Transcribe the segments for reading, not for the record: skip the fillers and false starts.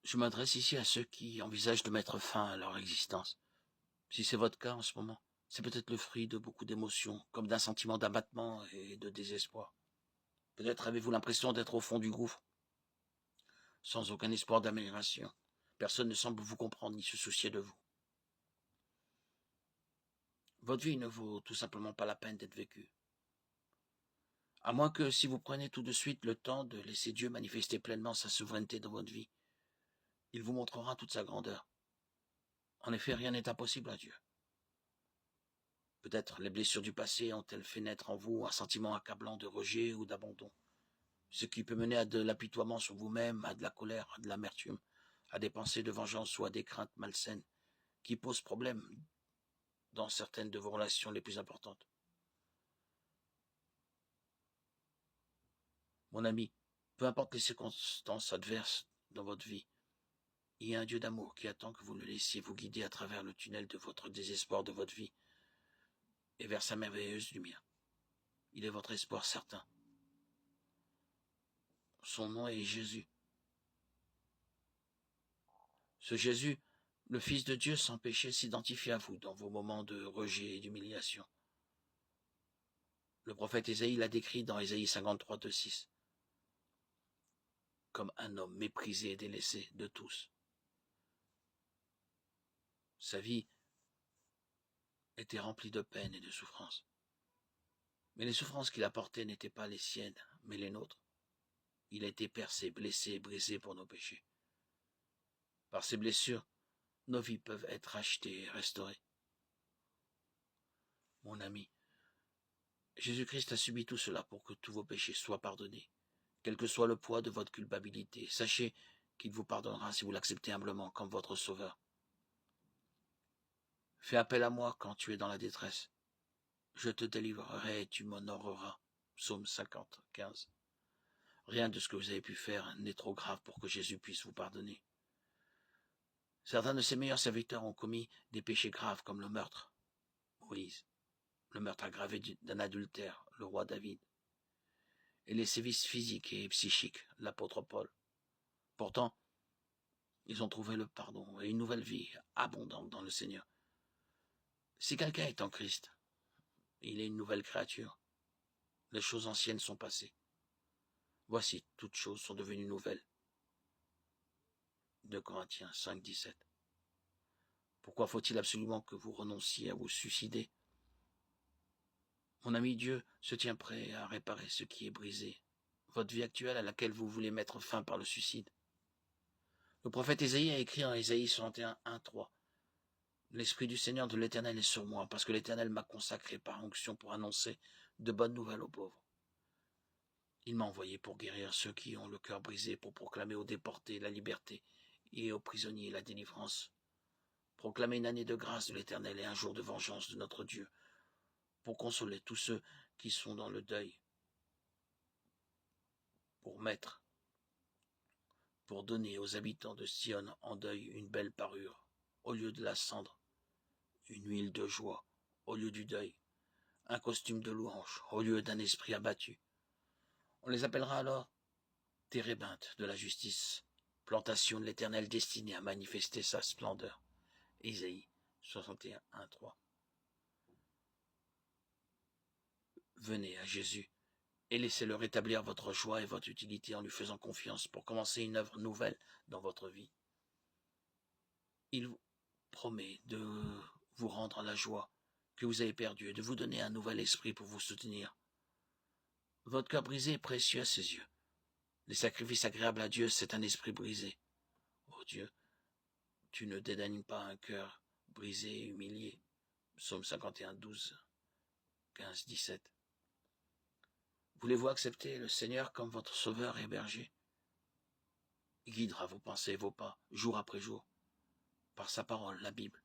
Je m'adresse ici à ceux qui envisagent de mettre fin à leur existence. Si c'est votre cas en ce moment, c'est peut-être le fruit de beaucoup d'émotions, comme d'un sentiment d'abattement et de désespoir. Peut-être avez-vous l'impression d'être au fond du gouffre, sans aucun espoir d'amélioration. Personne ne semble vous comprendre ni se soucier de vous. Votre vie ne vaut tout simplement pas la peine d'être vécue. À moins que si vous prenez tout de suite le temps de laisser Dieu manifester pleinement sa souveraineté dans votre vie, il vous montrera toute sa grandeur. En effet, rien n'est impossible à Dieu. Peut-être les blessures du passé ont-elles fait naître en vous un sentiment accablant de rejet ou d'abandon, ce qui peut mener à de l'apitoiement sur vous-même, à de la colère, à de l'amertume, à des pensées de vengeance ou à des craintes malsaines qui posent problème dans certaines de vos relations les plus importantes. Mon ami, peu importe les circonstances adverses dans votre vie, il y a un Dieu d'amour qui attend que vous le laissiez vous guider à travers le tunnel de votre désespoir de votre vie et vers sa merveilleuse lumière. Il est votre espoir certain. Son nom est Jésus. Ce Jésus, le Fils de Dieu sans péché, s'identifie à vous dans vos moments de rejet et d'humiliation. Le prophète Ésaïe l'a décrit dans Ésaïe 53, 2-6, comme un homme méprisé et délaissé de tous. Sa vie était remplie de peine et de souffrances. Mais les souffrances qu'il a portées n'étaient pas les siennes, mais les nôtres. Il a été percé, blessé et brisé pour nos péchés. Par ces blessures, nos vies peuvent être rachetées et restaurées. Mon ami, Jésus-Christ a subi tout cela pour que tous vos péchés soient pardonnés. Quel que soit le poids de votre culpabilité, sachez qu'il vous pardonnera si vous l'acceptez humblement comme votre sauveur. Fais appel à moi quand tu es dans la détresse. Je te délivrerai et tu m'honoreras. Psaume 50, 15. Rien de ce que vous avez pu faire n'est trop grave pour que Jésus puisse vous pardonner. Certains de ses meilleurs serviteurs ont commis des péchés graves comme le meurtre. Moïse, le meurtre aggravé d'un adultère, le roi David, et les sévices physiques et psychiques, l'apôtre Paul. Pourtant, ils ont trouvé le pardon et une nouvelle vie abondante dans le Seigneur. Si quelqu'un est en Christ, il est une nouvelle créature. Les choses anciennes sont passées. Voici, toutes choses sont devenues nouvelles. 2 Corinthiens 5, 17. Pourquoi faut-il absolument que vous renonciez à vous suicider? Mon ami, Dieu se tient prêt à réparer ce qui est brisé. Votre vie actuelle à laquelle vous voulez mettre fin par le suicide. Le prophète Ésaïe a écrit en Ésaïe 61, 1, 3. L'Esprit du Seigneur de l'Éternel est sur moi, parce que l'Éternel m'a consacré par onction pour annoncer de bonnes nouvelles aux pauvres. Il m'a envoyé pour guérir ceux qui ont le cœur brisé, pour proclamer aux déportés la liberté et aux prisonniers la délivrance. Proclamer une année de grâce de l'Éternel et un jour de vengeance de notre Dieu, pour consoler tous ceux qui sont dans le deuil, pour donner aux habitants de Sion en deuil une belle parure, au lieu de la cendre, une huile de joie, au lieu du deuil, un costume de louange, au lieu d'un esprit abattu. On les appellera alors térébinthes de la justice, plantation de l'Éternel destinée à manifester sa splendeur. Ésaïe 61, 1, 3. Venez à Jésus et laissez-le rétablir votre joie et votre utilité en lui faisant confiance pour commencer une œuvre nouvelle dans votre vie. Il vous promet de vous rendre la joie que vous avez perdue et de vous donner un nouvel esprit pour vous soutenir. Votre cœur brisé est précieux à ses yeux. Les sacrifices agréables à Dieu, c'est un esprit brisé. Oh Dieu, tu ne dédaignes pas un cœur brisé et humilié. Psaume 51, 12, 15, 17. Voulez-vous accepter le Seigneur comme votre sauveur et berger? Il guidera vos pensées et vos pas, jour après jour, par sa parole, la Bible.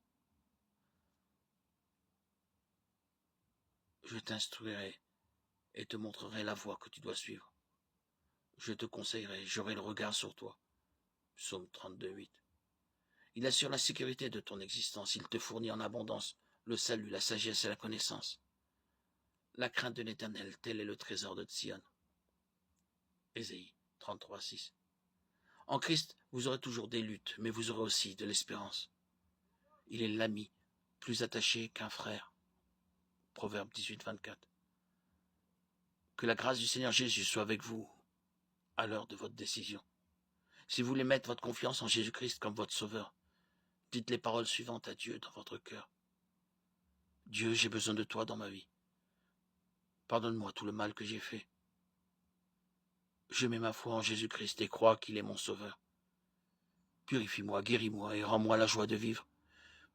Je t'instruirai et te montrerai la voie que tu dois suivre. Je te conseillerai, j'aurai le regard sur toi. Psaume 32, 8. Il assure la sécurité de ton existence, il te fournit en abondance le salut, la sagesse et la connaissance. La crainte de l'Éternel, tel est le trésor de Sion. Ésaïe 33, 6. En Christ, vous aurez toujours des luttes, mais vous aurez aussi de l'espérance. Il est l'ami, plus attaché qu'un frère. Proverbe 18, 24. Que la grâce du Seigneur Jésus soit avec vous à l'heure de votre décision. Si vous voulez mettre votre confiance en Jésus-Christ comme votre sauveur, dites les paroles suivantes à Dieu dans votre cœur. Dieu, j'ai besoin de toi dans ma vie. Pardonne-moi tout le mal que j'ai fait. Je mets ma foi en Jésus-Christ et crois qu'il est mon sauveur. Purifie-moi, guéris-moi et rends-moi la joie de vivre.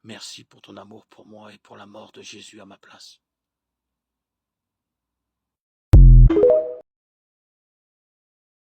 Merci pour ton amour pour moi et pour la mort de Jésus à ma place.